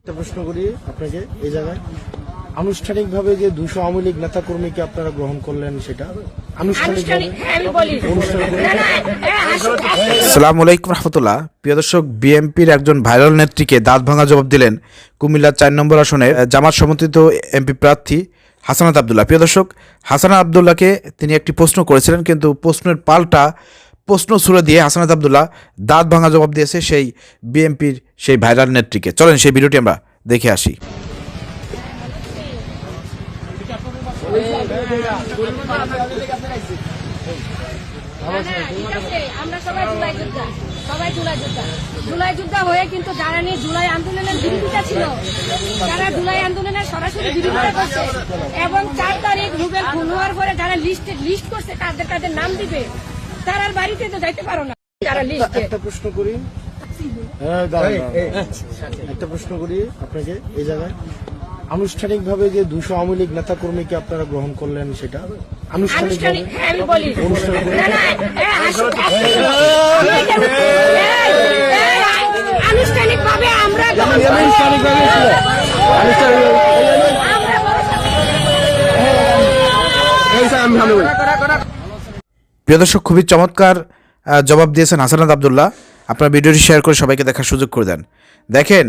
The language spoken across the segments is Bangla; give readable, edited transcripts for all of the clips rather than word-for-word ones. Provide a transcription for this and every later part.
একটা প্রশ্ন করি আপনাকে এই জায়গায় আনুষ্ঠানিকভাবে যে 200 আওয়ামী লীগ নেতা কর্মীকে আপনারা গ্রহণ করলেন সেটা আসসালামু আলাইকুম রহমতুল্লাহ। প্রিয় দর্শক, বিএনপির একজন ভাইরাল নেত্রীকে দাঁত ভাঙা জবাব দিলেন কুমিল্লা 4 নম্বর আসনে জামাত সমর্থিত এমপি প্রার্থী হাসানাত আবদুল্লাহ। প্রিয় দর্শক, হাসানাত আবদুল্লাহকে তিনি একটি প্রশ্ন করেছিলেন, কিন্তু প্রশ্নের পাল্টা প্রশ্ন ছুড়ে দিয়ে হাসানাত আবদুল্লাহ দাঁত ভাঙা জবাব দিয়েছে সেই বিএনপির সেই ভাইরাল নেত্রীকে। চলেন সেই ভিডিওটি আমরা দেখে আসি। আমরা সবাই জুলাই যোদ্ধা হয়ে কিন্তু যারা নিয়ে জুলাই আন্দোলনের বিরোধিতা ছিল, যারা জুলাই আন্দোলনের সরাসরি বিরোধিতা করছে এবং 4 তারিখ রুবেল খুন হওয়ার পরে যারা লিস্ট করছে তাদের নাম দিবে, তার বাড়িতে তো যাইতে পারো না। যারা লিস্টে একটা প্রশ্ন করি একটা প্রশ্ন করি আপনাকে এই জায়গায় আনুষ্ঠানিকভাবে যে 200 আওয়ামী লীগ নেতা কর্মীকে আপনারা গ্রহণ করলেন সেটা আনুষ্ঠানিকভাবে আমি বলি আনুষ্ঠানিকভাবে আমরা প্রিয় দর্শক, খুবই চমৎকার জবাব দিয়েছেন হাসানাত আবদুল্লাহ। আপনার ভিডিওটি শেয়ার করে সবাইকে দেখার সুযোগ করে দেন। দেখেন,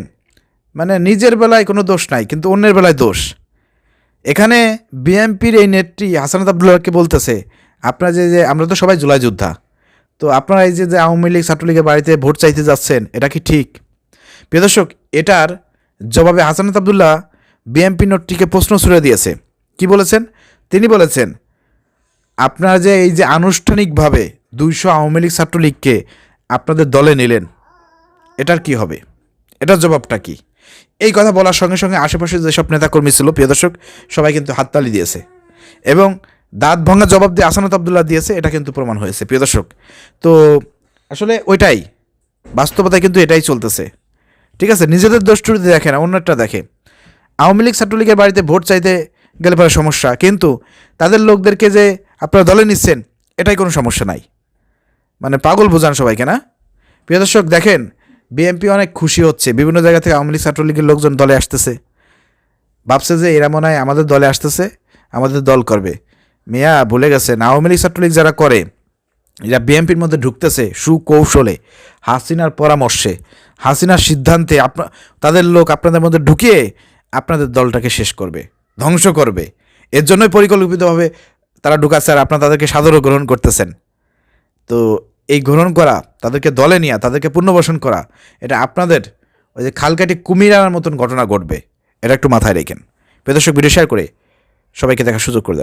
মানে নিজের বেলায় কোনো দোষ নাই, কিন্তু অন্যের বেলায় দোষ। এখানে বিএনপির এই নেত্রী হাসানাত আবদুল্লাহকে বলতেছে আপনারা যে আমরা তো সবাই জুলাই যোদ্ধা, তো আপনারা এই যে আওয়ামী লীগ ছাত্রলীগের বাড়িতে ভোট চাইতে যাচ্ছেন, এটা কি ঠিক? প্রিয় দর্শক, এটার জবাবে হাসানাত আবদুল্লাহ বিএনপি নেত্রীকে প্রশ্ন ছুড়ে দিয়েছে। কি বলেছেন? তিনি বলেছেন আপনারা যে এই যে আনুষ্ঠানিকভাবে 200 আওয়ামী লীগ ছাত্রলীগকে আপনাদের দলে নিলেন, এটার কি হবে? এটার জবাবটা কি? এই কথা বলার সঙ্গে সঙ্গে আশেপাশে যেসব নেতাকর্মী ছিল, প্রিয় দর্শক, সবাই কিন্তু হাততালি দিয়েছে এবং দাঁত ভাঙা জবাব দিয়ে হাসানাত আবদুল্লাহ দিয়েছে, এটা কিন্তু প্রমাণ হয়েছে। প্রিয় দর্শক, তো আসলে ওইটাই বাস্তবতায় কিন্তু এটাই চলতেছে। ঠিক আছে, নিজেদের দোষটুরিতে দেখে না, অন্যটা দেখে। আওয়ামী লীগ ছাত্রলীগের বাড়িতে ভোট চাইতে গেলে পরে সমস্যা, কিন্তু তাদের লোকদেরকে যে আপনারা দলে নিচ্ছেন এটাই কোনো সমস্যা নাই। মানে পাগল বোঝান সবাইকে, না? প্রিয় দর্শক, দেখেন বিএনপি অনেক খুশি হচ্ছে, বিভিন্ন জায়গা থেকে আওয়ামী লীগ ছাত্রলীগের লোকজন দলে আসতেছে, ভাবছে যে এরা মনে হয় আমাদের দলে আসতেছে, আমাদের দল করবে। মিয়া ভুলে গেছেন, আওয়ামী লীগ ছাত্রলীগ যারা করে এরা বিএনপির মধ্যে ঢুকতেছে সুকৌশলে, হাসিনার পরামর্শে, হাসিনার সিদ্ধান্তে তাদের লোক আপনাদের মধ্যে ঢুকিয়ে আপনাদের দলটাকে শেষ করবে, ধ্বংস করবে। এর জন্যই পরিকল্পিতভাবে তারা ঢুকাচ্ছে, আর আপনারা তাদেরকে সাদরও গ্রহণ করতেছেন। তো এই গ্রহণ করা, তাদেরকে দলে নিয়ে তাদেরকে পুনর্বাসন করা, এটা আপনাদের ওই যে খালকাটি কুমির আনার মতন ঘটনা ঘটবে, এটা একটু মাথায় রেখেন। প্রিয় দর্শক, ভিডিও শেয়ার করে সবাইকে দেখার সুযোগ করে দেন।